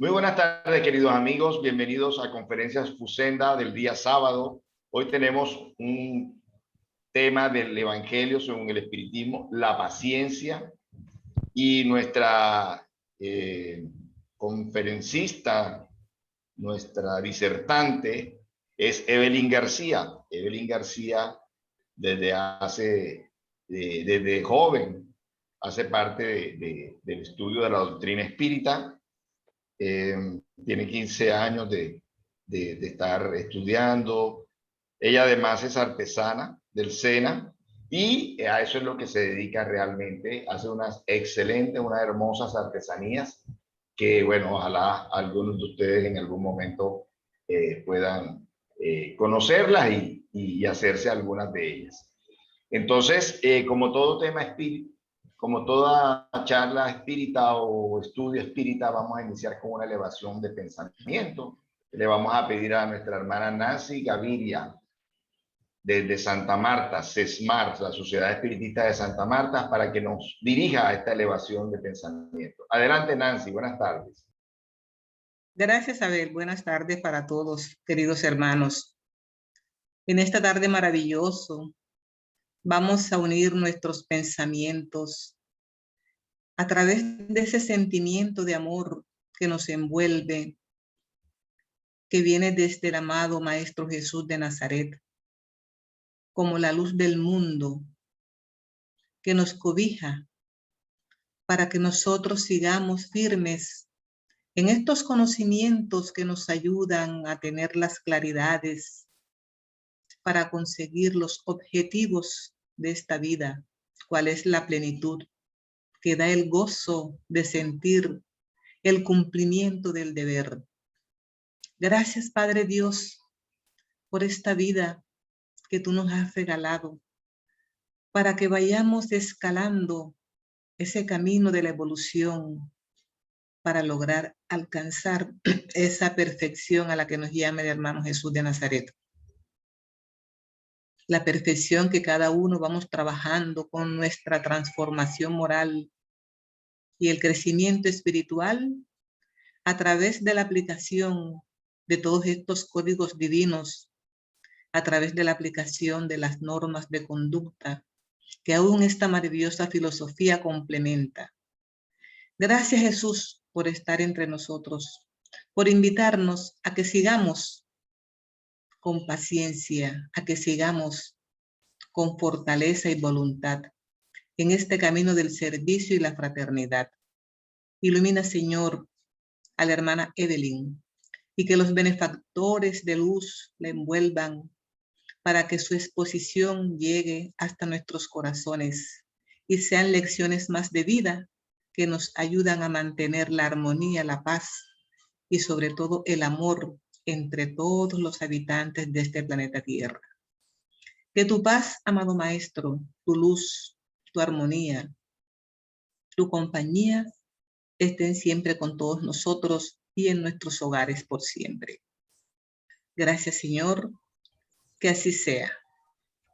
Muy buenas tardes, queridos amigos. Bienvenidos a Conferencias Fusenda del día sábado. Hoy tenemos un tema del Evangelio según el Espiritismo, la paciencia. Y nuestra conferencista, nuestra disertante, es Evelyn García. Evelyn García, desde joven, hace parte del estudio de la doctrina espírita. Tiene 15 años de estar estudiando. Ella además es artesana del SENA y a eso es lo que se dedica realmente. Hace unas excelentes, unas hermosas artesanías que, bueno, ojalá algunos de ustedes en algún momento puedan conocerlas y hacerse algunas de ellas. Entonces, como todo tema espíritu, como toda charla espírita o estudio espírita, vamos a iniciar con una elevación de pensamiento. Le vamos a pedir a nuestra hermana Nancy Gaviria, desde Santa Marta, SESMAR, la Sociedad Espiritista de Santa Marta, para que nos dirija a esta elevación de pensamiento. Adelante, Nancy, buenas tardes. Gracias, Abel. Buenas tardes para todos, queridos hermanos. En esta tarde maravilloso, vamos a unir nuestros pensamientos a través de ese sentimiento de amor que nos envuelve, que viene desde el amado Maestro Jesús de Nazaret, como la luz del mundo, que nos cobija para que nosotros sigamos firmes en estos conocimientos que nos ayudan a tener las claridades para conseguir los objetivos de esta vida, cuál es la plenitud, que da el gozo de sentir el cumplimiento del deber. Gracias, Padre Dios, por esta vida que tú nos has regalado, para que vayamos escalando ese camino de la evolución para lograr alcanzar esa perfección a la que nos llama el hermano Jesús de Nazaret. La perfección que cada uno vamos trabajando con nuestra transformación moral y el crecimiento espiritual a través de la aplicación de todos estos códigos divinos, a través de la aplicación de las normas de conducta que aún esta maravillosa filosofía complementa. Gracias, Jesús, por estar entre nosotros, por invitarnos a que sigamos con paciencia, a que sigamos con fortaleza y voluntad en este camino del servicio y la fraternidad. Ilumina, Señor, a la hermana Evelyn y que los benefactores de luz la envuelvan para que su exposición llegue hasta nuestros corazones y sean lecciones más de vida que nos ayudan a mantener la armonía, la paz y sobre todo el amor entre todos los habitantes de este planeta Tierra. Que tu paz, amado Maestro, tu luz, tu armonía, tu compañía estén siempre con todos nosotros y en nuestros hogares por siempre. Gracias, Señor, que así sea.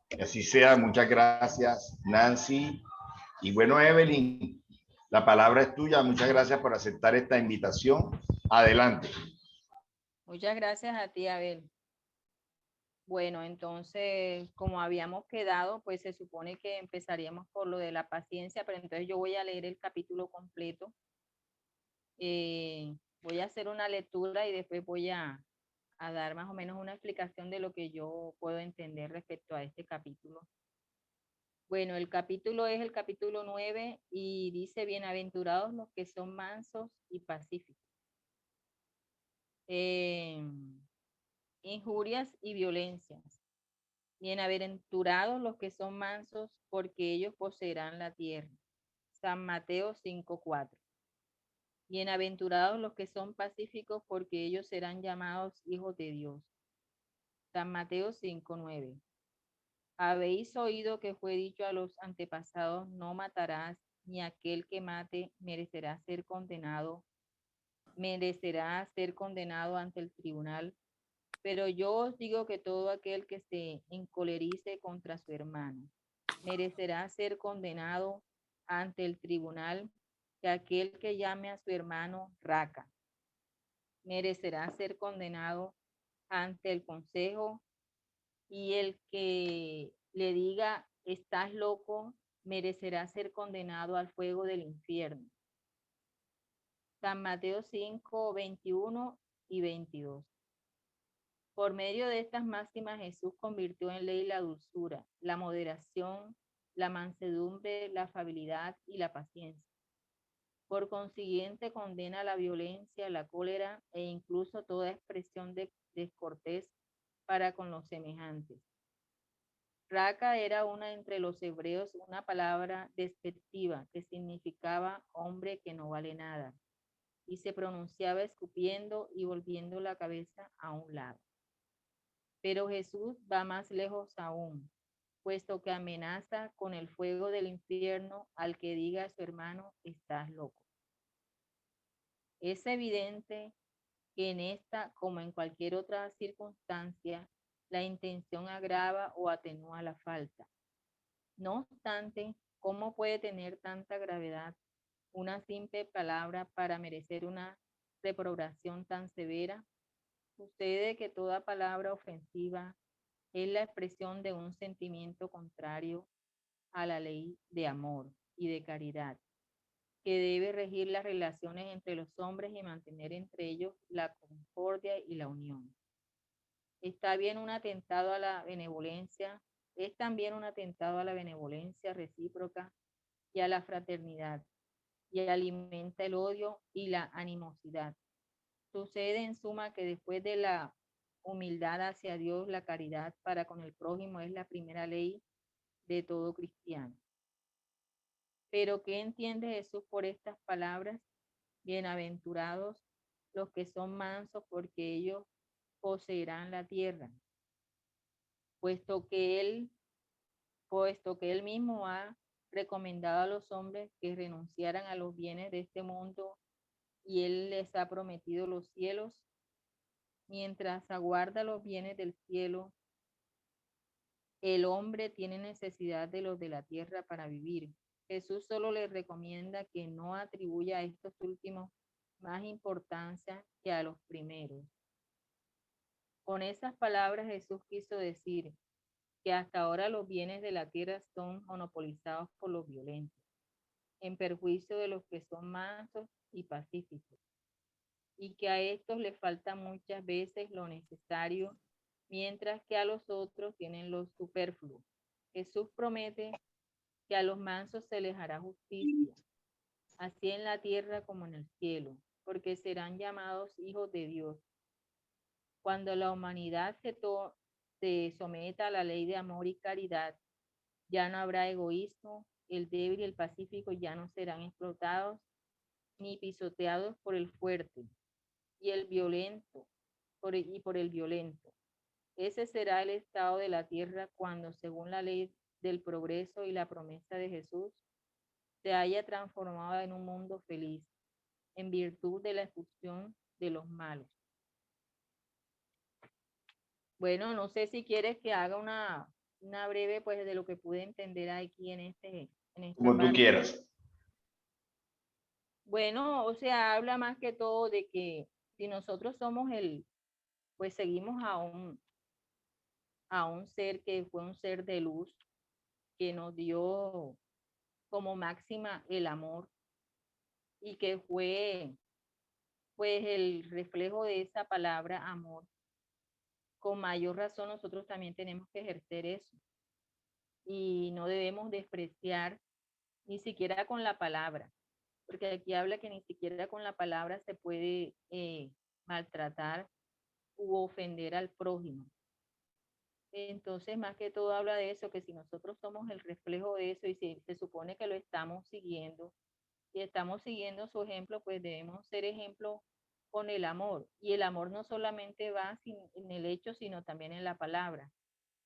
Que así sea, muchas gracias, Nancy. Y bueno, Evelyn, la palabra es tuya. Muchas gracias por aceptar esta invitación. Adelante. Muchas gracias a ti, Abel. Bueno, entonces, como habíamos quedado, pues se supone que empezaríamos por lo de la paciencia, pero entonces yo voy a leer el capítulo completo. Voy a hacer una lectura y después voy a dar más o menos una explicación de lo que yo puedo entender respecto a este capítulo. Bueno, el capítulo es el capítulo 9 y dice: bienaventurados los que son mansos y pacíficos. Injurias y violencias. Bienaventurados los que son mansos, porque ellos poseerán la tierra. San Mateo 5:4. Bienaventurados los que son pacíficos, porque ellos serán llamados hijos de Dios. San Mateo 5:9. Habéis oído que fue dicho a los antepasados: no matarás, ni aquel que mate merecerá ser condenado ante el tribunal. Pero yo os digo que todo aquel que se encolerice contra su hermano merecerá ser condenado ante el tribunal, que aquel que llame a su hermano raca merecerá ser condenado ante el consejo, y el que le diga estás loco merecerá ser condenado al fuego del infierno. San Mateo 5, 21 y 22. Por medio de estas máximas, Jesús convirtió en ley la dulzura, la moderación, la mansedumbre, la afabilidad y la paciencia. Por consiguiente, condena la violencia, la cólera e incluso toda expresión de descortés para con los semejantes. Raca era entre los hebreos una palabra despectiva que significaba hombre que no vale nada, y se pronunciaba escupiendo y volviendo la cabeza a un lado. Pero Jesús va más lejos aún, puesto que amenaza con el fuego del infierno al que diga a su hermano, estás loco. Es evidente que en esta, como en cualquier otra circunstancia, la intención agrava o atenúa la falta. No obstante, ¿cómo puede tener tanta gravedad una simple palabra para merecer una reprobación tan severa? Sucede que toda palabra ofensiva es la expresión de un sentimiento contrario a la ley de amor y de caridad, que debe regir las relaciones entre los hombres y mantener entre ellos la concordia y la unión. Está bien un atentado a la benevolencia, es también un atentado a la benevolencia recíproca y a la fraternidad, y alimenta el odio y la animosidad. Sucede en suma que después de la humildad hacia Dios, la caridad para con el prójimo es la primera ley de todo cristiano. Pero ¿qué entiende Jesús por estas palabras? Bienaventurados los que son mansos, porque ellos poseerán la tierra, puesto que él mismo ha recomendado a los hombres que renunciaran a los bienes de este mundo, y él les ha prometido los cielos. Mientras aguarda los bienes del cielo, el hombre tiene necesidad de los de la tierra para vivir. Jesús solo le recomienda que no atribuya a estos últimos más importancia que a los primeros. Con esas palabras Jesús quiso decir que hasta ahora los bienes de la tierra son monopolizados por los violentos, en perjuicio de los que son mansos y pacíficos, y que a estos les falta muchas veces lo necesario, mientras que a los otros tienen lo superfluo. Jesús promete que a los mansos se les hará justicia, así en la tierra como en el cielo, porque serán llamados hijos de Dios. Cuando la humanidad se someta a la ley de amor y caridad, ya no habrá egoísmo, el débil y el pacífico ya no serán explotados ni pisoteados por el fuerte y el violento, por el violento. Ese será el estado de la tierra cuando, según la ley del progreso y la promesa de Jesús, se haya transformado en un mundo feliz, en virtud de la expulsión de los malos. Bueno, no sé si quieres que haga una breve, pues, de lo que pude entender aquí en esta Como tú parte. quieras. Bueno, o sea, habla más que todo de que si nosotros somos pues seguimos a un ser que fue un ser de luz, que nos dio como máxima el amor, y que fue pues el reflejo de esa palabra amor. Con mayor razón nosotros también tenemos que ejercer eso, y no debemos despreciar ni siquiera con la palabra, porque aquí habla que ni siquiera con la palabra se puede maltratar u ofender al prójimo. Entonces, más que todo habla de eso, que si nosotros somos el reflejo de eso y se supone que lo estamos siguiendo, y estamos siguiendo su ejemplo, pues debemos ser ejemplo con el amor. Y el amor no solamente va en el hecho, sino también en la palabra.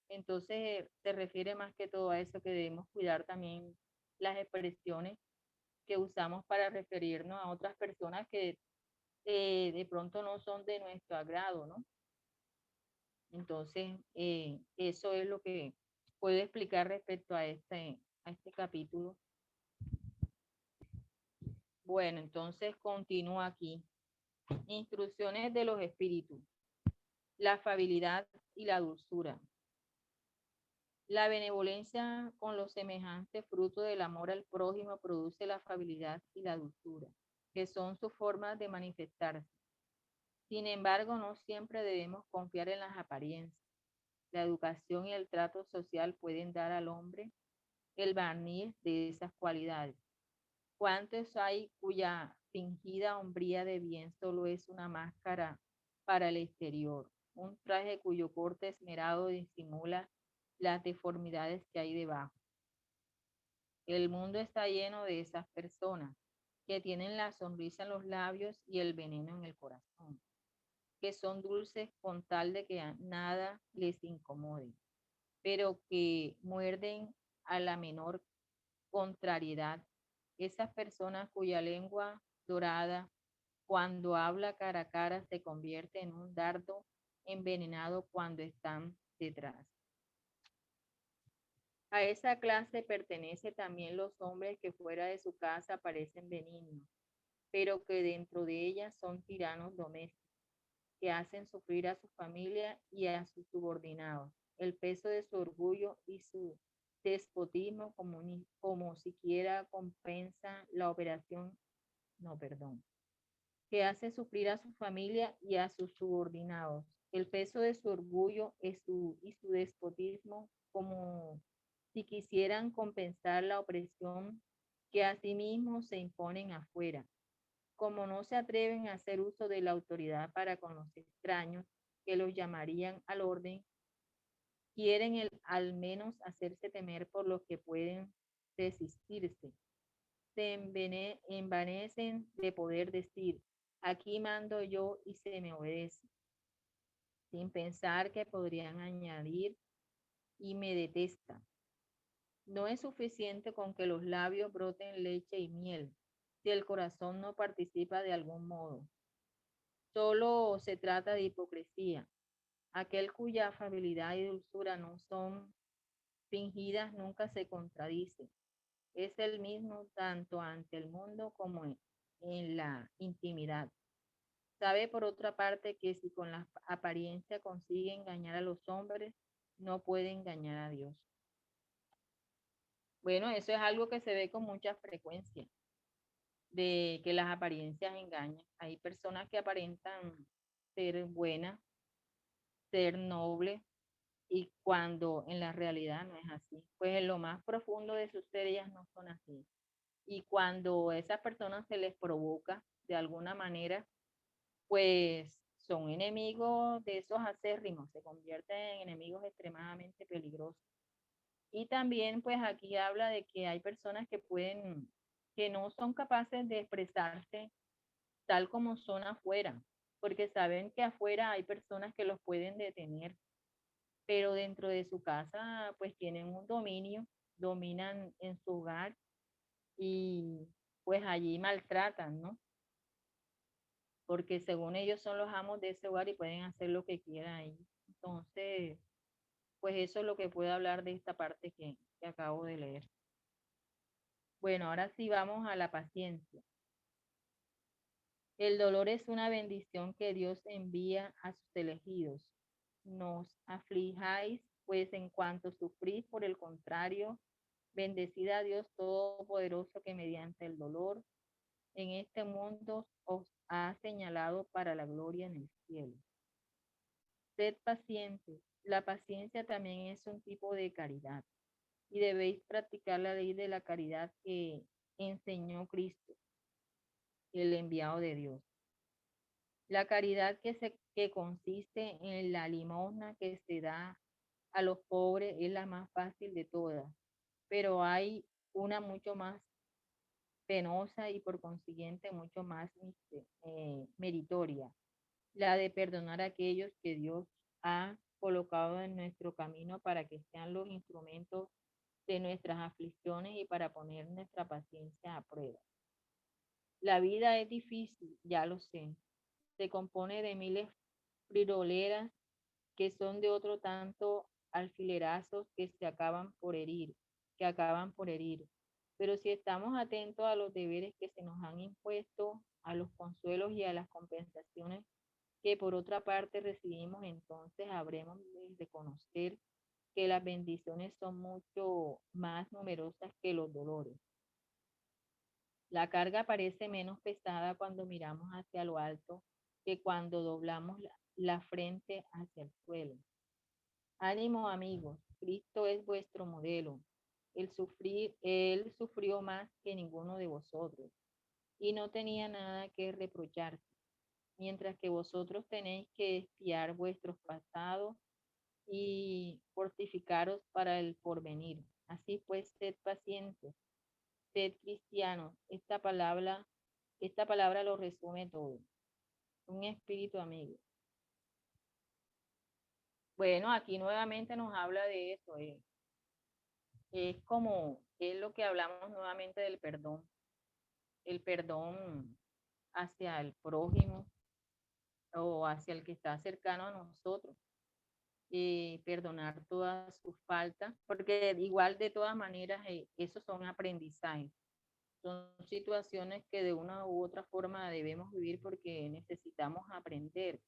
Entonces, se refiere más que todo a eso, que debemos cuidar también las expresiones que usamos para referirnos a otras personas que de pronto no son de nuestro agrado, ¿no? Entonces, eso es lo que puedo explicar respecto a este capítulo. Bueno, entonces continúo aquí. Instrucciones de los espíritus. La afabilidad y la dulzura. La benevolencia con los semejantes, fruto del amor al prójimo, produce la afabilidad y la dulzura, que son sus formas de manifestarse. Sin embargo, no siempre debemos confiar en las apariencias. La educación y el trato social pueden dar al hombre el barniz de esas cualidades. ¿Cuántos hay cuya fingida hombría de bien solo es una máscara para el exterior, un traje cuyo corte esmerado disimula las deformidades que hay debajo? El mundo está lleno de esas personas que tienen la sonrisa en los labios y el veneno en el corazón, que son dulces con tal de que nada les incomode, pero que muerden a la menor contrariedad. Esas personas cuya lengua dorada, cuando habla cara a cara, se convierte en un dardo envenenado cuando están detrás. A esa clase pertenece también los hombres que fuera de su casa parecen benignos, pero que dentro de ella son tiranos domésticos, que hacen sufrir a su familia y a sus subordinados. El peso de su orgullo y su despotismo como siquiera compensa la operación, no, perdón, que hace sufrir a su familia y a sus subordinados. El peso de su orgullo y su despotismo como si quisieran compensar la opresión que a sí mismos se imponen afuera. Como no se atreven a hacer uso de la autoridad para con los extraños que los llamarían al orden, quieren al menos hacerse temer por los que pueden resistirse. Se envanecen de poder decir, aquí mando yo y se me obedece, sin pensar que podrían añadir y me detestan. No es suficiente con que los labios broten leche y miel, si el corazón no participa de algún modo. Solo se trata de hipocresía. Aquel cuya afabilidad y dulzura no son fingidas nunca se contradice. Es el mismo tanto ante el mundo como en la intimidad. Sabe por otra parte que si con la apariencia consigue engañar a los hombres, no puede engañar a Dios. Bueno, eso es algo que se ve con mucha frecuencia, de que las apariencias engañan. Hay personas que aparentan ser buenas, ser nobles, y cuando en la realidad no es así. Pues en lo más profundo de sus ser ellas no son así. Y cuando a esas personas se les provoca de alguna manera, pues son enemigos de esos acérrimos, se convierten en enemigos extremadamente peligrosos. Y también pues aquí habla de que hay personas que no son capaces de expresarse tal como son afuera, porque saben que afuera hay personas que los pueden detener, pero dentro de su casa pues tienen un dominio, dominan en su hogar y pues allí maltratan, ¿no? Porque según ellos son los amos de ese hogar y pueden hacer lo que quieran ahí. Entonces, pues eso es lo que puedo hablar de esta parte que acabo de leer. Bueno, ahora sí vamos a la paciencia. El dolor es una bendición que Dios envía a sus elegidos. Nos aflijáis, pues en cuanto sufrís, por el contrario, bendecida a Dios Todopoderoso que mediante el dolor en este mundo os ha señalado para la gloria en el cielo. Sed pacientes. La paciencia también es un tipo de caridad y debéis practicar la ley de la caridad que enseñó Cristo, el enviado de Dios. La caridad que consiste en la limosna que se da a los pobres es la más fácil de todas, pero hay una mucho más penosa y por consiguiente mucho más meritoria, la de perdonar a aquellos que Dios ha colocado en nuestro camino para que sean los instrumentos de nuestras aflicciones y para poner nuestra paciencia a prueba. La vida es difícil, ya lo sé. Se compone de miles friroleras que son de otro tanto alfilerazos que acaban por herir, Pero si estamos atentos a los deberes que se nos han impuesto, a los consuelos y a las compensaciones que por otra parte recibimos, entonces habremos de reconocer que las bendiciones son mucho más numerosas que los dolores. La carga parece menos pesada cuando miramos hacia lo alto que cuando doblamos la frente hacia el suelo. Ánimo, amigos, Cristo es vuestro modelo. Él sufrió más que ninguno de vosotros y no tenía nada que reprocharse, mientras que vosotros tenéis que espiar vuestros pasados y fortificaros para el porvenir. Así pues, sed pacientes, sed cristianos. Esta palabra lo resume todo. Un espíritu amigo. Bueno, aquí nuevamente nos habla de eso. Es como, es lo que hablamos nuevamente del perdón. El perdón hacia el prójimo o hacia el que está cercano a nosotros. Perdonar todas sus faltas, porque igual de todas maneras esos son aprendizajes. Son situaciones que de una u otra forma debemos vivir porque necesitamos aprender.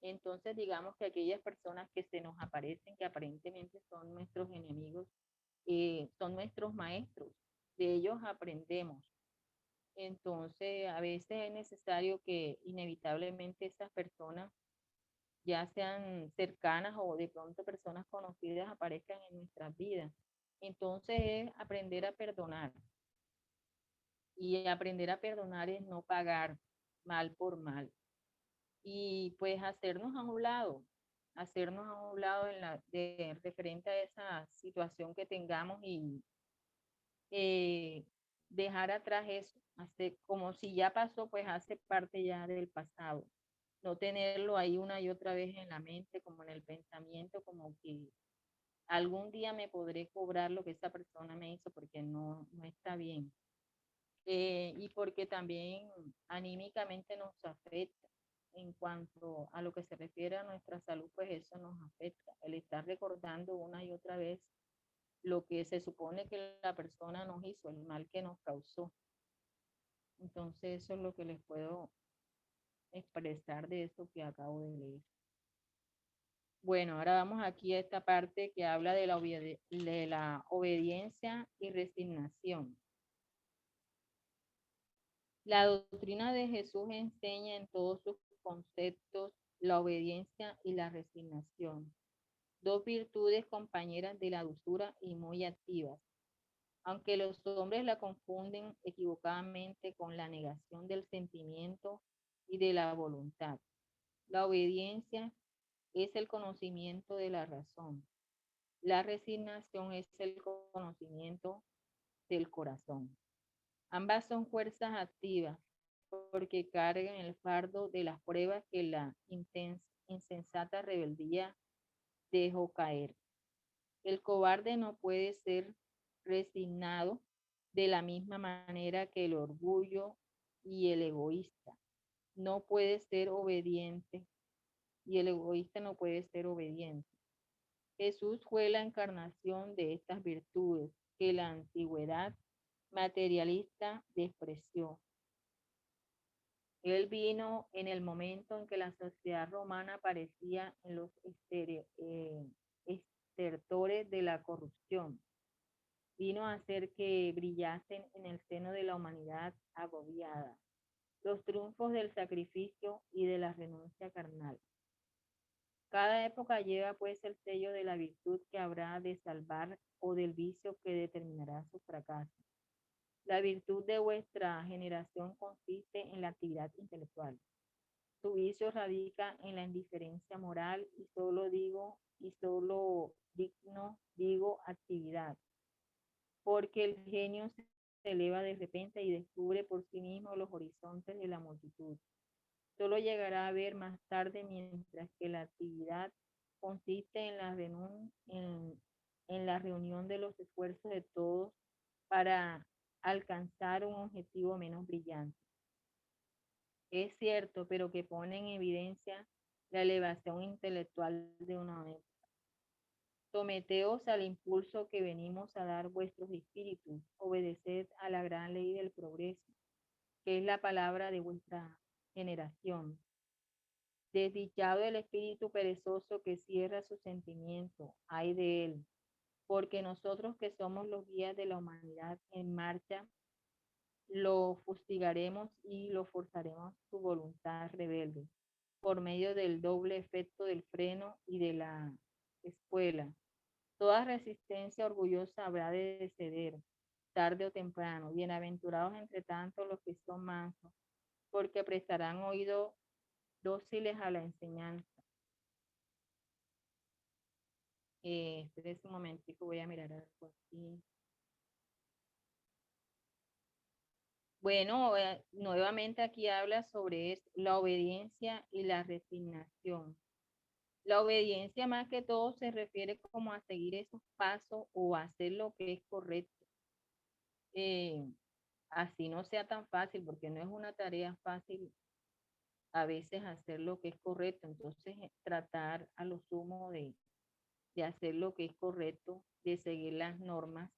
Entonces, digamos que aquellas personas que se nos aparecen, que aparentemente son nuestros enemigos, son nuestros maestros. De ellos aprendemos. Entonces, a veces es necesario que inevitablemente esas personas, ya sean cercanas o de pronto personas conocidas, aparezcan en nuestras vidas. Entonces, es aprender a perdonar. Y aprender a perdonar es no pagar mal por mal. Y pues hacernos a un lado de referente a esa situación que tengamos y eh, dejar atrás eso, hacer, como si ya pasó, pues hace parte ya del pasado. No tenerlo ahí una y otra vez en la mente, como en el pensamiento, como que algún día me podré cobrar lo que esa persona me hizo porque no está bien. Y porque también anímicamente nos afecta. En cuanto a lo que se refiere a nuestra salud, pues eso nos afecta. El estar recordando una y otra vez lo que se supone que la persona nos hizo, el mal que nos causó. Entonces eso es lo que les puedo expresar de eso que acabo de leer. Bueno, ahora vamos aquí a esta parte que habla de la obediencia y resignación. La doctrina de Jesús enseña en todos sus conceptos la obediencia y la resignación, dos virtudes compañeras de la dulzura y muy activas, aunque los hombres la confunden equivocadamente con la negación del sentimiento y de la voluntad. La obediencia es el conocimiento de la razón. La resignación es el conocimiento del corazón. Ambas son fuerzas activas porque cargan el fardo de las pruebas que la insensata rebeldía dejó caer. El cobarde no puede ser resignado de la misma manera que el orgullo y el egoísta. No puede ser obediente y el egoísta no puede ser obediente. Jesús fue la encarnación de estas virtudes que la antigüedad materialista despreció. Él vino en el momento en que la sociedad romana aparecía en los estertores de la corrupción. Vino a hacer que brillasen en el seno de la humanidad agobiada los triunfos del sacrificio y de la renuncia carnal. Cada época lleva pues el sello de la virtud que habrá de salvar o del vicio que determinará su fracaso. La virtud de vuestra generación consiste en la actividad intelectual. Su vicio radica en la indiferencia moral y solo digo actividad, porque el genio se eleva de repente y descubre por sí mismo los horizontes de la multitud. Solo llegará a ver más tarde, mientras que la actividad consiste en la reunión de los esfuerzos de todos para alcanzar un objetivo menos brillante. Es cierto, pero que pone en evidencia la elevación intelectual de una época. Someteos al impulso que venimos a dar vuestros espíritus, obedeced a la gran ley del progreso, que es la palabra de vuestra generación. Desdichado el espíritu perezoso que cierra su sentimiento, ay de él, porque nosotros que somos los guías de la humanidad en marcha, lo fustigaremos y lo forzaremos su voluntad rebelde, por medio del doble efecto del freno y de la espuela. Toda resistencia orgullosa habrá de ceder, tarde o temprano. Bienaventurados entre tanto los que son mansos, porque prestarán oído dóciles a la enseñanza. Espera un momentico, voy a mirar algo aquí. Bueno, nuevamente aquí habla sobre la obediencia y la resignación. La obediencia más que todo se refiere como a seguir esos pasos o a hacer lo que es correcto. Así no sea tan fácil, porque no es una tarea fácil a veces hacer lo que es correcto. Entonces, tratar a lo sumo de hacer lo que es correcto, de seguir las normas,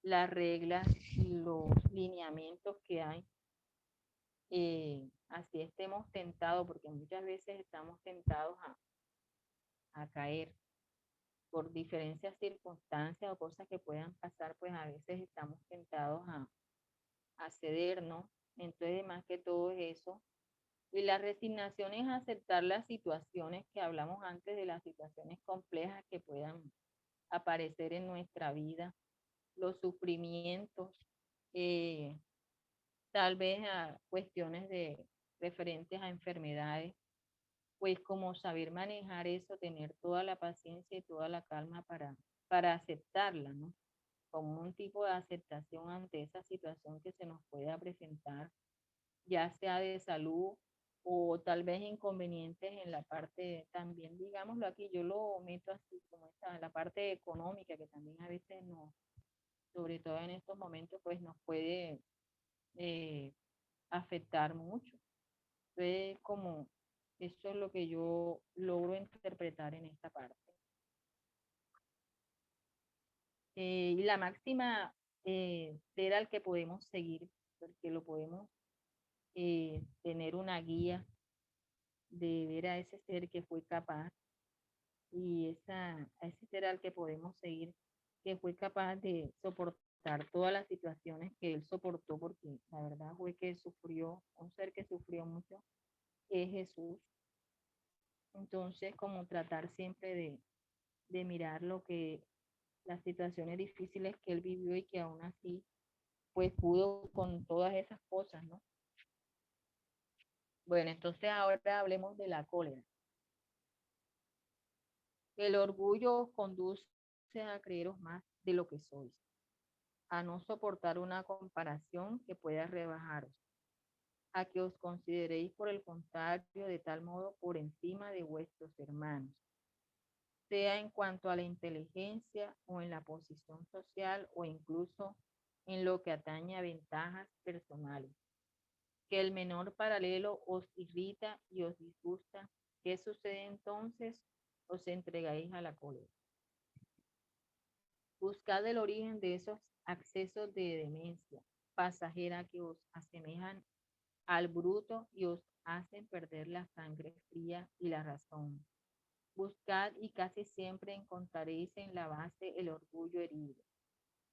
las reglas y los lineamientos que hay. Así estemos tentados, porque muchas veces estamos tentados a caer por diferentes circunstancias o cosas que puedan pasar, pues a veces estamos tentados a ceder, ¿no? Entonces, más que todo es eso. Y la resignación es aceptar las situaciones que hablamos antes, de las situaciones complejas que puedan aparecer en nuestra vida, los sufrimientos, eh, tal vez a cuestiones referentes a enfermedades, pues como saber manejar eso, tener toda la paciencia y toda la calma para aceptarla, ¿no? Como un tipo de aceptación ante esa situación que se nos pueda presentar, ya sea de salud o tal vez inconvenientes en la parte, también digámoslo aquí, yo lo meto así como esta, la parte económica, que también a veces nos, sobre todo en estos momentos, pues nos puede eh, afectar mucho. Entonces, como eso es lo que yo logro interpretar en esta parte. Y la máxima ser al que podemos seguir, porque lo podemos tener una guía de ver a ese ser que fue capaz, y a ese ser al que podemos seguir, que fue capaz de soportar todas las situaciones que él soportó, porque la verdad fue que sufrió, un ser que sufrió mucho, es Jesús. Entonces, como tratar siempre de mirar las situaciones difíciles que él vivió, y que aún así, pues pudo con todas esas cosas, ¿no? Bueno, entonces ahora hablemos de la cólera. El orgullo os conduce a creeros más de lo que sois, a no soportar una comparación que pueda rebajaros, a que os consideréis por el contrario de tal modo por encima de vuestros hermanos, sea en cuanto a la inteligencia o en la posición social o incluso en lo que atañe a ventajas personales. Que el menor paralelo os irrita y os disgusta, ¿qué sucede entonces? Os entregáis a la cólera. Buscad el origen de esos accesos de demencia pasajera que os asemejan al bruto y os hacen perder la sangre fría y la razón. Buscad y casi siempre encontraréis en la base el orgullo herido.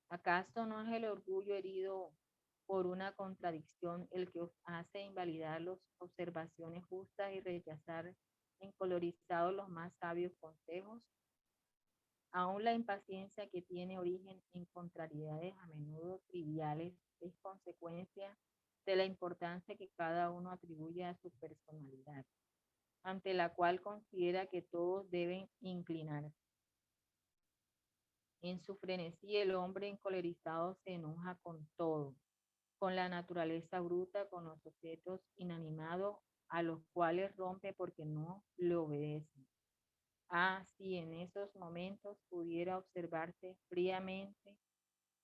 ¿Acaso no es el orgullo herido por una contradicción el que os hace invalidar las observaciones justas y rechazar encolorizados los más sabios consejos? Aún la impaciencia, que tiene origen en contrariedades a menudo triviales, es consecuencia de la importancia que cada uno atribuye a su personalidad, ante la cual considera que todos deben inclinarse. En su frenesí, el hombre encolerizado se enoja con todo, con la naturaleza bruta, con los objetos inanimados, a los cuales rompe porque no le obedecen. Ah, si en esos momentos pudiera observarse fríamente,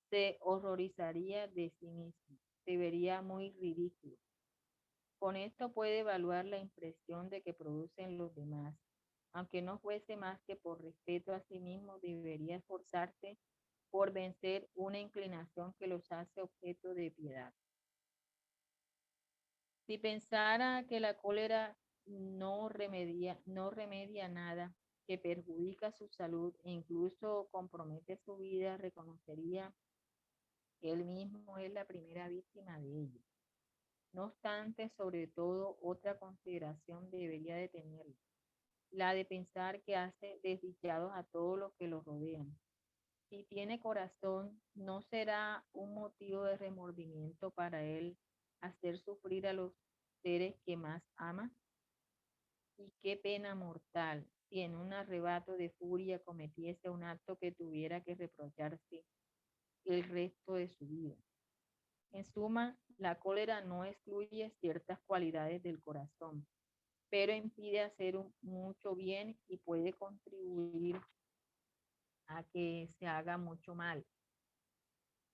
se horrorizaría de sí mismo, se vería muy ridículo. Con esto puede evaluar la impresión de que producen los demás, Aunque no fuese más que por respeto a sí mismo, debería esforzarse por vencer una inclinación que los hace objeto de piedad. Si pensara que la cólera no remedia nada, que perjudica su salud e incluso compromete su vida, reconocería que él mismo es la primera víctima de ella. No obstante, sobre todo, otra consideración debería de tenerlo, la de pensar que hace desdichados a todos los que lo rodean. Si tiene corazón, ¿no será un motivo de remordimiento para él hacer sufrir a los seres que más ama? Y qué pena mortal si en un arrebato de furia cometiese un acto que tuviera que reprocharse el resto de su vida. En suma, la cólera no excluye ciertas cualidades del corazón, pero impide hacer mucho bien y puede contribuir a que se haga mucho mal.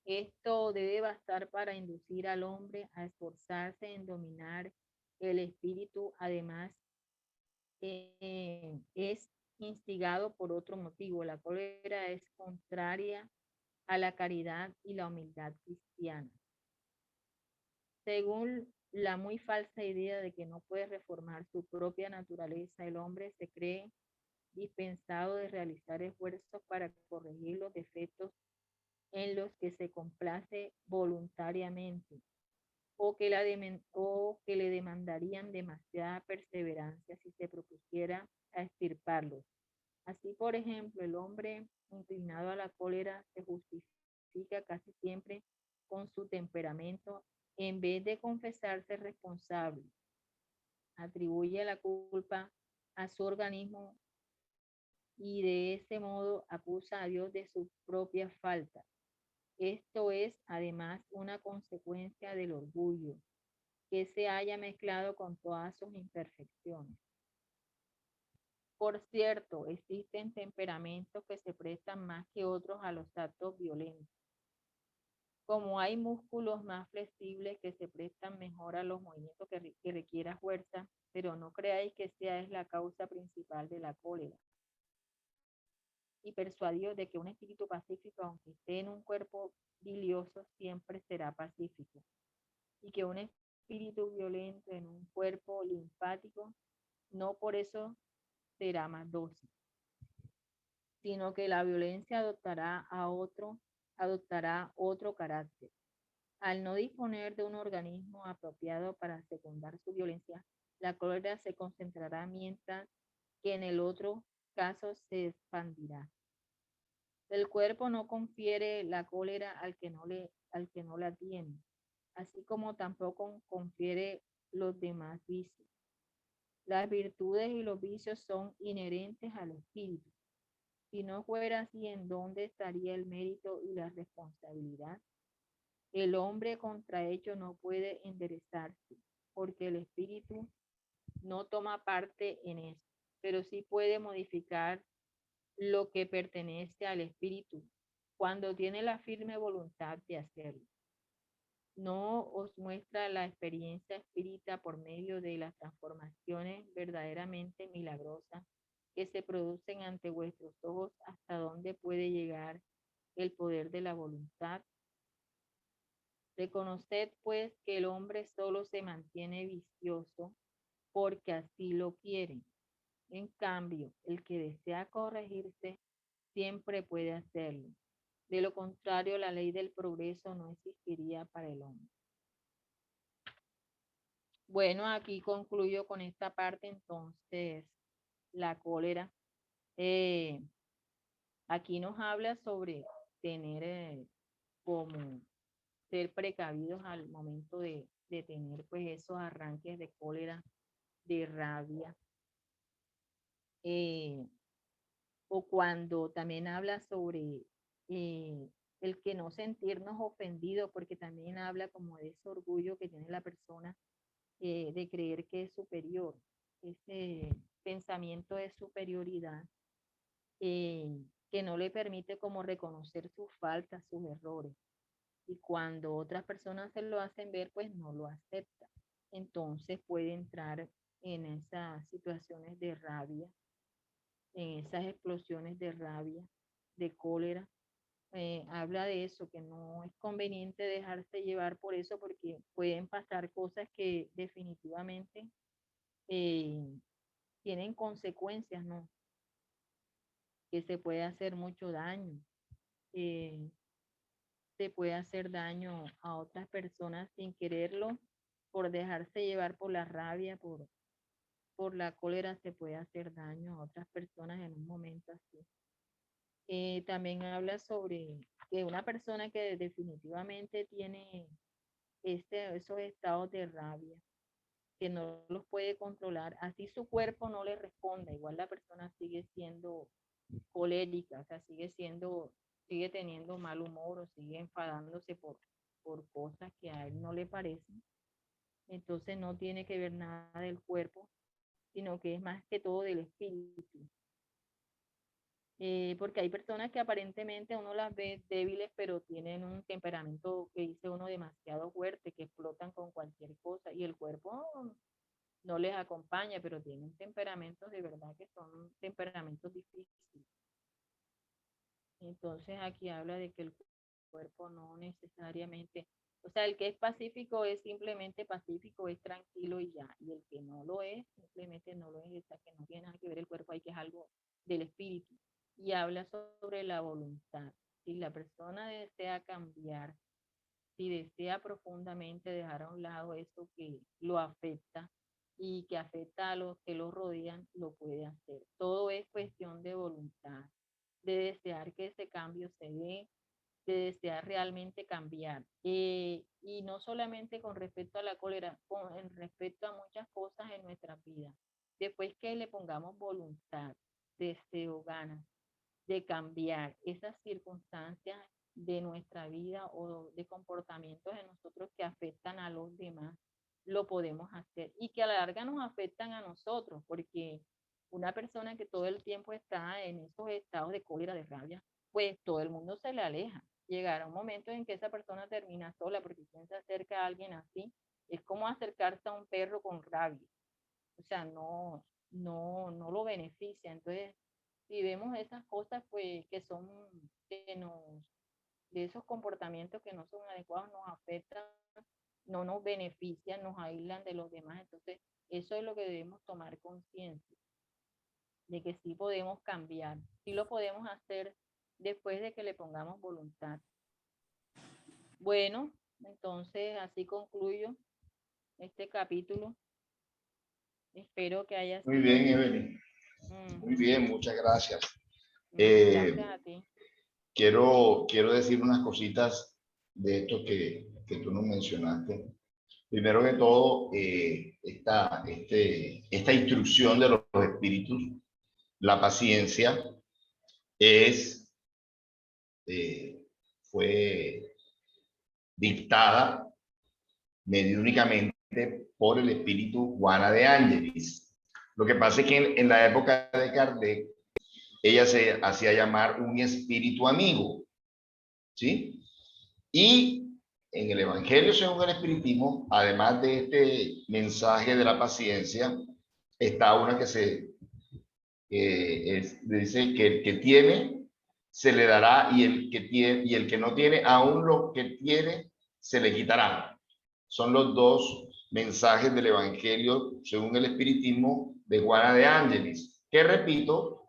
Esto debe bastar para inducir al hombre a esforzarse en dominar el espíritu. Además, es instigado por otro motivo. La cólera es contraria a la caridad y la humildad cristiana. Según la muy falsa idea de que no puede reformar su propia naturaleza, el hombre se cree dispensado de realizar esfuerzos para corregir los defectos en los que se complace voluntariamente o que le demandarían demasiada perseverancia si se propusiera a extirparlos. Así, por ejemplo, el hombre inclinado a la cólera se justifica casi siempre con su temperamento en vez de confesarse responsable. Atribuye la culpa a su organismo y de ese modo acusa a Dios de su propia falta. Esto es, además, una consecuencia del orgullo, que se haya mezclado con todas sus imperfecciones. Por cierto, existen temperamentos que se prestan más que otros a los actos violentos. Como hay músculos más flexibles que se prestan mejor a los movimientos que requiera fuerza, pero no creáis que sea es la causa principal de la cólera. Y persuadidos de que un espíritu pacífico, aunque esté en un cuerpo bilioso, siempre será pacífico. Y que un espíritu violento en un cuerpo linfático no por eso será más dócil, sino que la violencia adoptará otro carácter. Al no disponer de un organismo apropiado para secundar su violencia, la cólera se concentrará mientras que en el otro caso se expandirá. El cuerpo no confiere la cólera al que no la tiene, así como tampoco confiere los demás vicios. Las virtudes y los vicios son inherentes al espíritu. Si no fuera así, ¿en dónde estaría el mérito y la responsabilidad? El hombre contra ello no puede enderezarse, porque el espíritu no toma parte en eso, pero sí puede modificar lo que pertenece al espíritu cuando tiene la firme voluntad de hacerlo. ¿No os muestra la experiencia espírita por medio de las transformaciones verdaderamente milagrosas que se producen ante vuestros ojos hasta dónde puede llegar el poder de la voluntad? Reconoced pues que el hombre solo se mantiene vicioso porque así lo quiere. En cambio, el que desea corregirse siempre puede hacerlo. De lo contrario, la ley del progreso no existiría para el hombre. Bueno, aquí concluyo con esta parte, entonces, la cólera. Aquí nos habla sobre tener como ser precavidos al momento de tener pues esos arranques de cólera, de rabia, o cuando también habla sobre el que no sentirnos ofendidos, porque también habla como de ese orgullo que tiene la persona de creer que es superior, ese pensamiento de superioridad que no le permite como reconocer sus faltas, sus errores. Y cuando otras personas se lo hacen ver, pues no lo acepta. Entonces puede entrar en esas situaciones de rabia en esas explosiones de rabia, de cólera. Habla de eso, que no es conveniente dejarse llevar por eso porque pueden pasar cosas que definitivamente tienen consecuencias, ¿no? Que se puede hacer mucho daño. Se puede hacer daño a otras personas sin quererlo, por dejarse llevar por la rabia, por la cólera, se puede hacer daño a otras personas en un momento así. También habla sobre que una persona que definitivamente tiene esos estados de rabia, que no los puede controlar, así su cuerpo no le responde, igual la persona sigue siendo colérica, o sea, sigue teniendo mal humor o sigue enfadándose por cosas que a él no le parecen. Entonces no tiene que ver nada del cuerpo, sino que es más que todo del espíritu. Porque hay personas que aparentemente uno las ve débiles, pero tienen un temperamento que dice uno demasiado fuerte, que explotan con cualquier cosa y el cuerpo no les acompaña, pero tienen temperamentos de verdad que son temperamentos difíciles. Entonces aquí habla de que el cuerpo no necesariamente, o sea, el que es pacífico es simplemente pacífico, es tranquilo y ya, y el que no lo es, simplemente no lo es, o sea, que no tiene nada que ver el cuerpo, hay que es algo del espíritu. Y habla sobre la voluntad. Si la persona desea cambiar, si desea profundamente dejar a un lado eso que lo afecta y que afecta a los que lo rodean, lo puede hacer. Todo es cuestión de voluntad, de desear que ese cambio se dé, de desear realmente cambiar. Y no solamente con respecto a la cólera, con respecto a muchas cosas en nuestra vida. Después que le pongamos voluntad, deseo, ganas de cambiar esas circunstancias de nuestra vida o de comportamientos de nosotros que afectan a los demás, lo podemos hacer y que a la larga nos afectan a nosotros, porque una persona que todo el tiempo está en esos estados de cólera, de rabia, pues todo el mundo se le aleja. Llegará un momento en que esa persona termina sola, porque quien se acerca a alguien así es como acercarse a un perro con rabia. O sea, no lo beneficia. Entonces, si vemos esas cosas, pues, de esos comportamientos que no son adecuados, nos afectan, no nos benefician, nos aíslan de los demás. Entonces, eso es lo que debemos tomar conciencia, de que sí podemos cambiar, sí lo podemos hacer después de que le pongamos voluntad. Bueno, entonces así concluyo este capítulo. Espero que haya Muy sido... bien, Evelyn. Muy bien, muchas gracias. Gracias a ti. Quiero decir unas cositas de esto que tú nos mencionaste. Primero que todo, esta instrucción de los espíritus, la paciencia, fue dictada mediúnicamente por el espíritu Juana de Ángelis. Lo que pasa es que en la época de Kardec, ella se hacía llamar un espíritu amigo, ¿sí? Y en el Evangelio según el Espiritismo, además de este mensaje de la paciencia, está una que dice que el que tiene se le dará y el que no tiene, aún lo que tiene, se le quitará. Son los dos mensajes del Evangelio según el Espiritismo de Juana de Ángelis, que repito,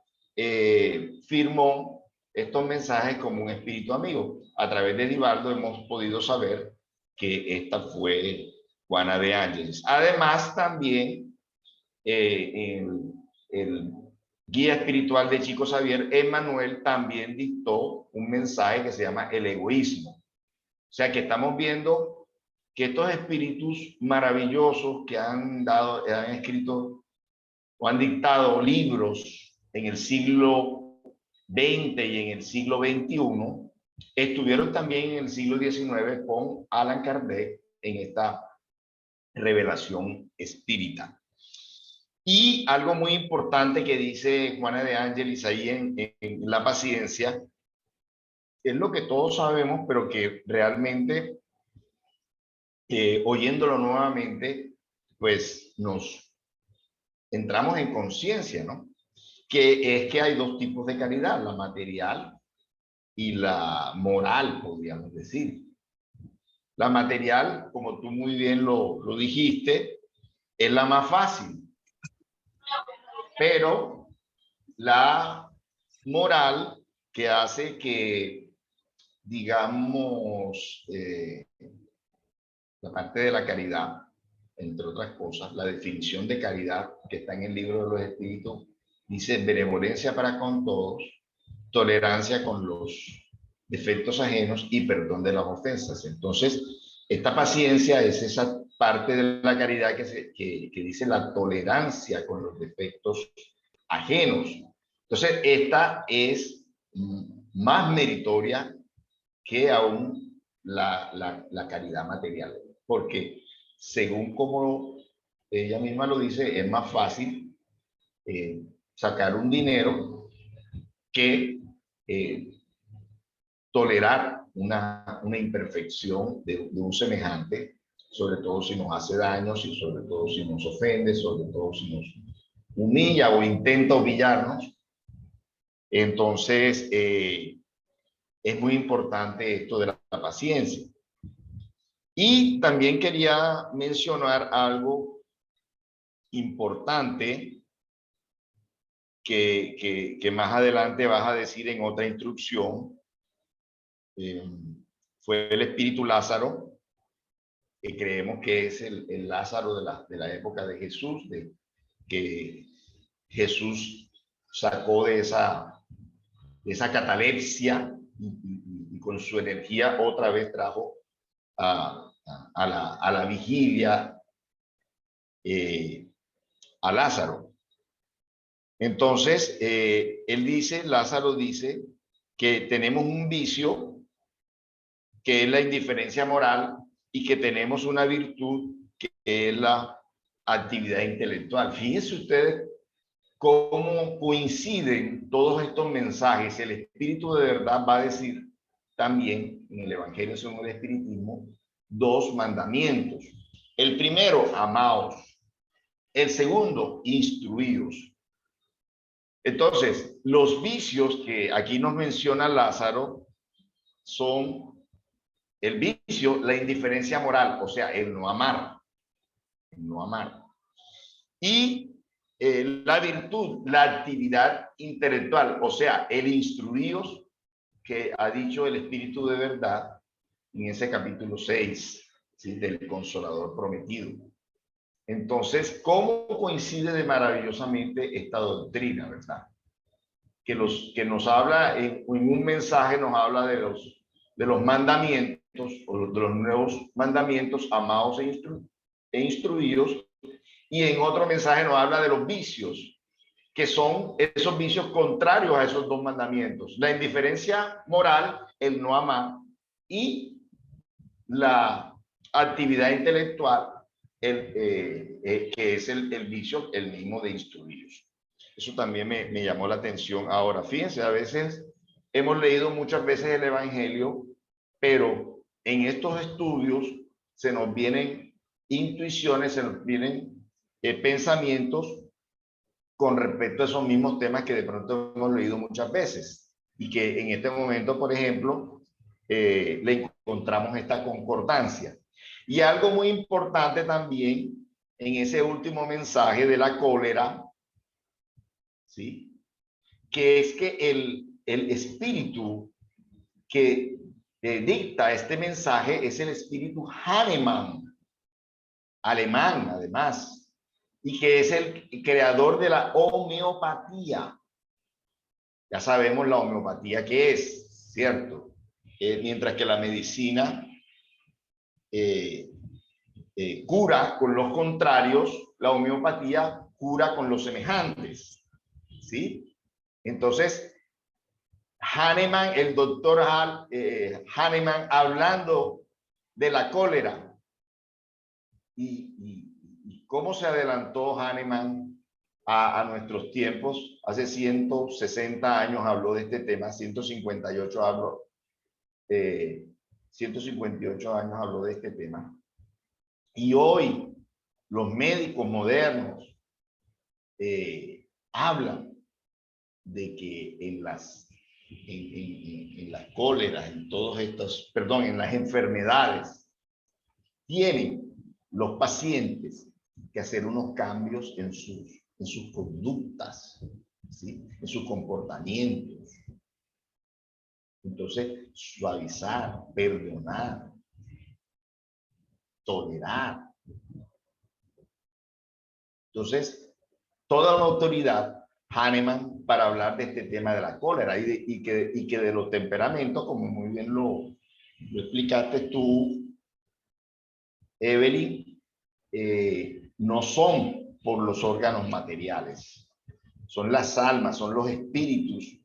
firmó estos mensajes como un espíritu amigo. A través de Divaldo hemos podido saber que esta fue Juana de Ángelis. Además, también el guía espiritual de Chico Xavier, Emmanuel, también dictó un mensaje que se llama el egoísmo. O sea que estamos viendo que estos espíritus maravillosos que han escrito o han dictado libros en el siglo XX y en el siglo XXI, estuvieron también en el siglo XIX con Allan Kardec en esta revelación espírita. Y algo muy importante que dice Juana de Ángelis ahí en La Paciencia, es lo que todos sabemos, pero que realmente, oyéndolo nuevamente, pues nos entramos en conciencia, ¿no? que es que hay dos tipos de caridad, la material y la moral, podríamos decir. La material, como tú muy bien lo dijiste, es la más fácil, pero la moral que hace que, digamos, la parte de la caridad, entre otras cosas, la definición de caridad que está en el libro de los Espíritus, dice benevolencia para con todos, tolerancia con los defectos ajenos y perdón de las ofensas. Entonces, esta paciencia es esa parte de la caridad que dice la tolerancia con los defectos ajenos. Entonces, esta es más meritoria que aún la caridad material, porque según como ella misma lo dice, es más fácil sacar un dinero que tolerar una imperfección de un semejante, sobre todo si nos hace daño, sobre todo si nos ofende, sobre todo si nos humilla o intenta humillarnos. Entonces, es muy importante esto de la paciencia. Y también quería mencionar algo importante que más adelante vas a decir en otra instrucción. Fue el espíritu Lázaro, que creemos que es el Lázaro de la época de Jesús, que Jesús sacó de esa catalepsia y con su energía otra vez trajo a la vigilia a Lázaro. Entonces, Lázaro dice que tenemos un vicio que es la indiferencia moral y que tenemos una virtud que es la actividad intelectual. Fíjense ustedes cómo coinciden todos estos mensajes. El Espíritu de verdad va a decir también en el Evangelio según el Espiritismo dos mandamientos. El primero, amaos. El segundo, instruíos. Entonces, los vicios que aquí nos menciona Lázaro son el vicio, la indiferencia moral, o sea, el no amar. El no amar. Y la virtud, la actividad intelectual, o sea, el instruíos que ha dicho el Espíritu de verdad en ese capítulo 6, ¿sí? Del Consolador Prometido. Entonces, ¿cómo coincide de maravillosamente esta doctrina, verdad? Que nos habla en un mensaje, nos habla de los mandamientos, o de los nuevos mandamientos, amados e instruidos, y en otro mensaje nos habla de los vicios, que son esos vicios contrarios a esos dos mandamientos: la indiferencia moral, el no amar, y la actividad intelectual, que es el vicio, el mismo de instruidos. Eso también me llamó la atención. Ahora, fíjense, a veces hemos leído muchas veces el Evangelio, pero en estos estudios se nos vienen intuiciones, se nos vienen pensamientos con respecto a esos mismos temas que de pronto hemos leído muchas veces y que en este momento, por ejemplo, le encontramos esta concordancia. Y algo muy importante también en ese último mensaje de la cólera, ¿sí? Que es que el espíritu que dicta este mensaje es el espíritu Hahnemann, alemán además, y que es el creador de la homeopatía. Ya sabemos la homeopatía que es, ¿cierto? Mientras que la medicina cura con los contrarios, la homeopatía cura con los semejantes, ¿sí? Entonces, Hahnemann, el doctor Hahnemann, hablando de la cólera y cómo se adelantó Hahnemann a nuestros tiempos. Hace 160 años habló de este tema, 158 habló, 158 años habló de este tema. Y hoy los médicos modernos hablan de que en las cóleras, en todos estos, perdón, en las enfermedades, tienen los pacientes que hacer unos cambios en sus conductas, ¿sí? En sus comportamientos. Entonces, suavizar, perdonar, tolerar. Entonces, toda una autoridad, Hahnemann, para hablar de este tema de la cólera y que de los temperamentos, como muy bien lo explicaste tú, Evelyn, no son por los órganos materiales, son las almas, son los espíritus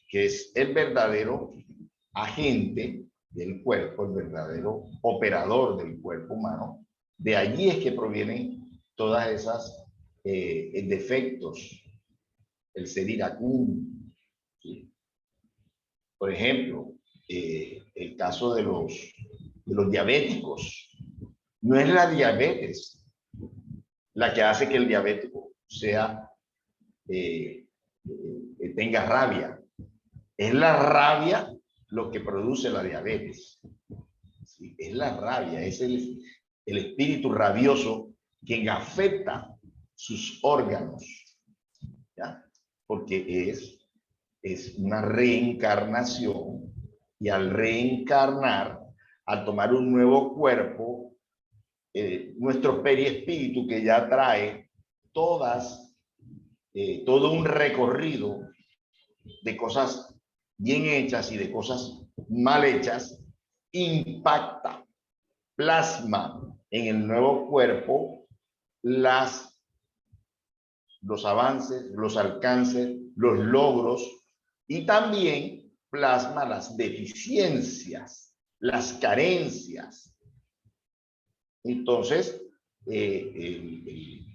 que es el verdadero agente del cuerpo, el verdadero operador del cuerpo humano. De allí es que provienen todas esas defectos, el ser iracundo, ¿sí? Por ejemplo, el caso de los diabéticos. No es la diabetes la que hace que el diabético tenga rabia. Es la rabia lo que produce la diabetes. ¿Sí? Es la rabia, es el espíritu rabioso quien afecta sus órganos, ¿ya? Porque es una reencarnación, y al reencarnar, al tomar un nuevo cuerpo, nuestro periespíritu, que ya trae todo un recorrido de cosas bien hechas y de cosas mal hechas, impacta, plasma en el nuevo cuerpo los avances, los alcances, los logros, y también plasma las deficiencias, las carencias. Entonces, el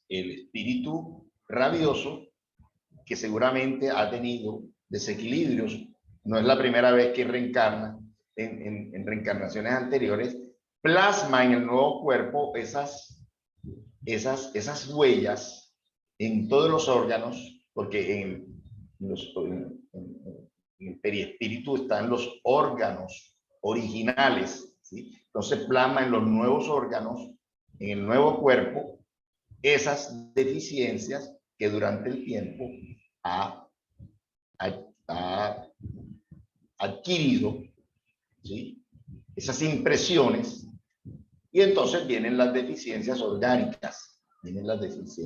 espíritu rabioso, que seguramente ha tenido desequilibrios, no es la primera vez que reencarna, en reencarnaciones anteriores, plasma en el nuevo cuerpo esas huellas en todos los órganos, porque en el periespíritu están los órganos originales, ¿sí? Entonces plasma en los nuevos órganos, en el nuevo cuerpo, esas deficiencias que durante el tiempo ha adquirido, ¿sí? Esas impresiones, y entonces vienen las deficiencias orgánicas, entonces,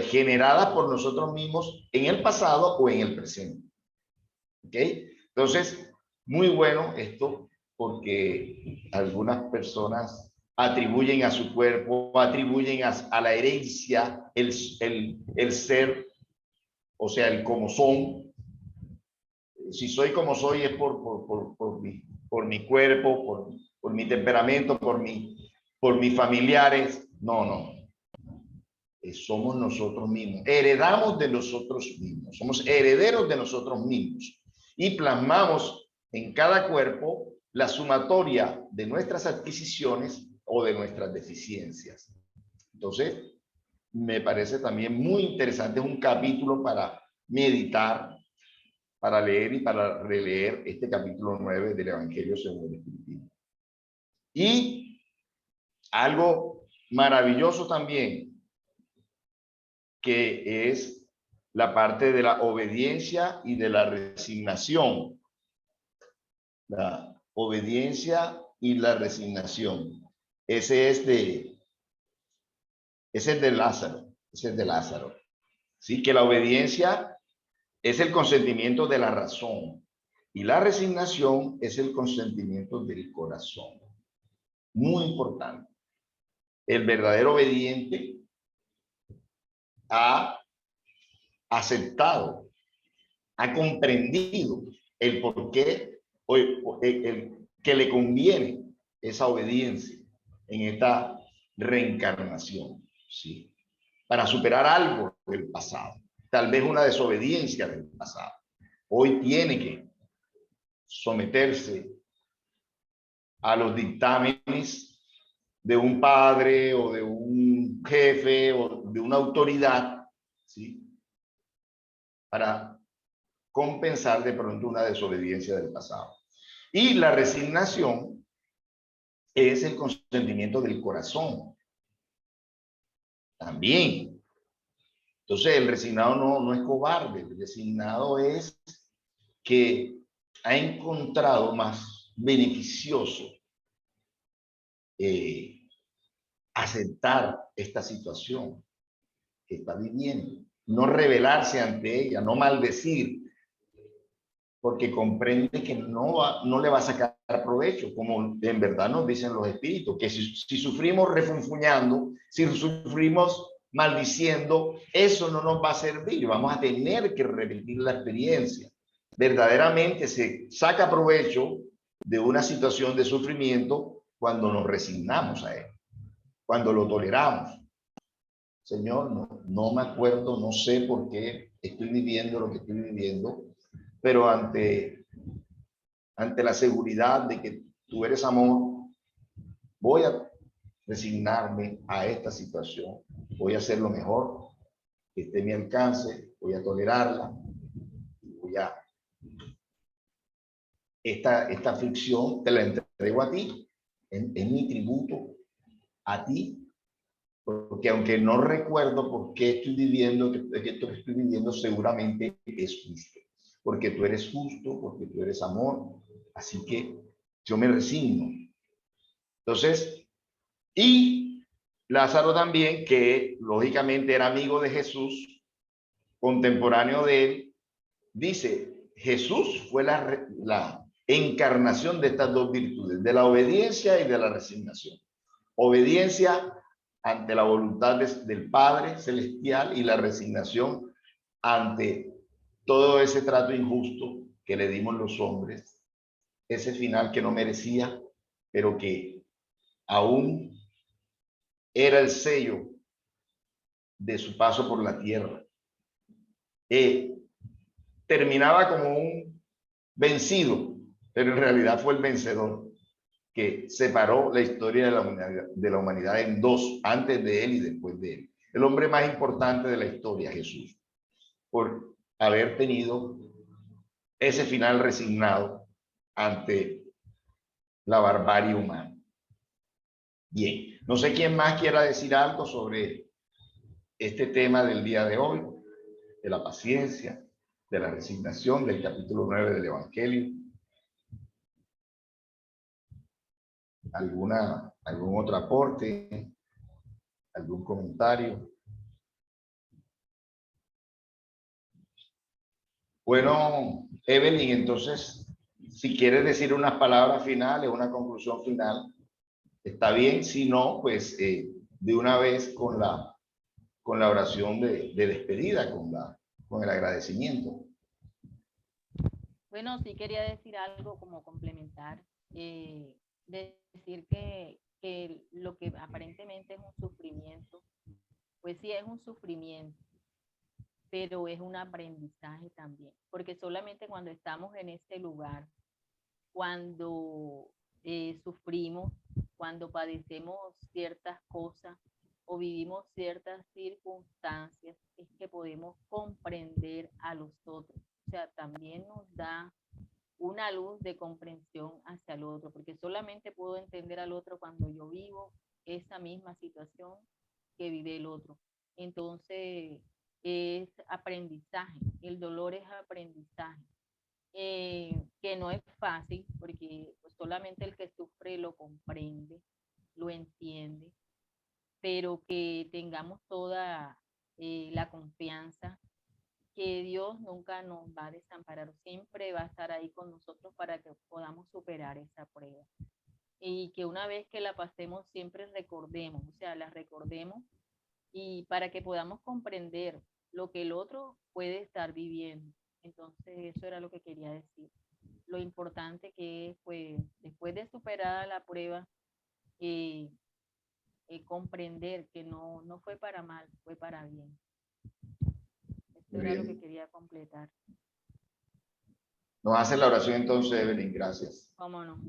generadas por nosotros mismos en el pasado o en el presente. ¿Ok? Entonces, muy bueno esto, porque algunas personas atribuyen a su cuerpo, atribuyen a la herencia el ser, o sea, el como son. Si soy como soy es por mi cuerpo, por mi temperamento, por mis familiares. No. Somos nosotros mismos. Heredamos de nosotros mismos. Somos herederos de nosotros mismos. Y plasmamos en cada cuerpo la sumatoria de nuestras adquisiciones o de nuestras deficiencias. Entonces, me parece también muy interesante, es un capítulo para meditar, para leer y para releer este capítulo 9 del Evangelio según el Espiritismo. Y algo maravilloso también, que es la parte de la obediencia y de la resignación. La obediencia y la resignación. Ese es de Lázaro. Ese es de Lázaro. Sí, que la obediencia es el consentimiento de la razón y la resignación es el consentimiento del corazón. Muy importante. El verdadero obediente ha aceptado, ha comprendido el por qué, que le conviene esa obediencia en esta reencarnación, ¿sí? Para superar algo del pasado, tal vez una desobediencia del pasado. Hoy tiene que someterse a los dictámenes de un padre o de un jefe o de una autoridad ¿sí? Para compensar de pronto una desobediencia del pasado. Y la resignación es el consentimiento del corazón. También. Entonces, el resignado no es cobarde. El resignado es que ha encontrado más beneficioso aceptar esta situación que está viviendo, no rebelarse ante ella, no maldecir, porque comprende que no le va a sacar provecho, como en verdad nos dicen los espíritus, que si sufrimos refunfuñando, si sufrimos maldiciendo, eso no nos va a servir, vamos a tener que repetir la experiencia. Verdaderamente se saca provecho de una situación de sufrimiento cuando nos resignamos a él, cuando lo toleramos. Señor, no me acuerdo, no sé por qué estoy viviendo lo que estoy viviendo, pero ante la seguridad de que tú eres amor, voy a resignarme a esta situación, voy a hacer lo mejor que esté a mi alcance, voy a tolerarla, voy a... Esta aflicción te la entrego a ti, en mi tributo a ti, porque aunque no recuerdo por qué estoy viviendo, que esto que estoy viviendo seguramente es justo, porque tú eres justo, porque tú eres amor, así que yo me resigno. Entonces, y Lázaro también, que lógicamente era amigo de Jesús, contemporáneo de él, dice, Jesús fue la encarnación de estas dos virtudes, de la obediencia y de la resignación. Obediencia ante la voluntad del Padre Celestial y la resignación ante todo ese trato injusto que le dimos los hombres, ese final que no merecía, pero que aún era el sello de su paso por la tierra. Terminaba como un vencido, pero en realidad fue el vencedor que separó la historia de la humanidad en dos, antes de él y después de él. El hombre más importante de la historia, Jesús, por haber tenido ese final resignado ante la barbarie humana. Bien, no sé quién más quiera decir algo sobre este tema del día de hoy, de la paciencia, de la resignación, del capítulo 9 del Evangelio. ¿Algún otro aporte? ¿Algún comentario? Bueno, Evelyn, entonces, si quieres decir unas palabras finales, una conclusión final, está bien. Si no, pues de una vez con la oración de despedida, con el agradecimiento. Bueno, sí quería decir algo como complementar, decir que lo que aparentemente es un sufrimiento, pues sí es un sufrimiento, pero es un aprendizaje también, porque solamente cuando estamos en este lugar, cuando sufrimos, cuando padecemos ciertas cosas o vivimos ciertas circunstancias, es que podemos comprender a los otros. O sea, también nos da una luz de comprensión hacia el otro, porque solamente puedo entender al otro cuando yo vivo esa misma situación que vive el otro. Entonces, es aprendizaje, el dolor es aprendizaje, que no es fácil, porque pues, solamente el que sufre lo comprende, lo entiende, pero que tengamos toda la confianza que Dios nunca nos va a desamparar, siempre va a estar ahí con nosotros para que podamos superar esa prueba. Y que una vez que la pasemos, siempre recordemos, o sea, la recordemos y para que podamos comprender lo que el otro puede estar viviendo. Entonces, eso era lo que quería decir. Lo importante que es, pues, después de superar la prueba, eh, comprender que no fue para mal, fue para bien. Esto era lo que quería completar. Nos hace la oración entonces, Evelyn, gracias. ¿Cómo no?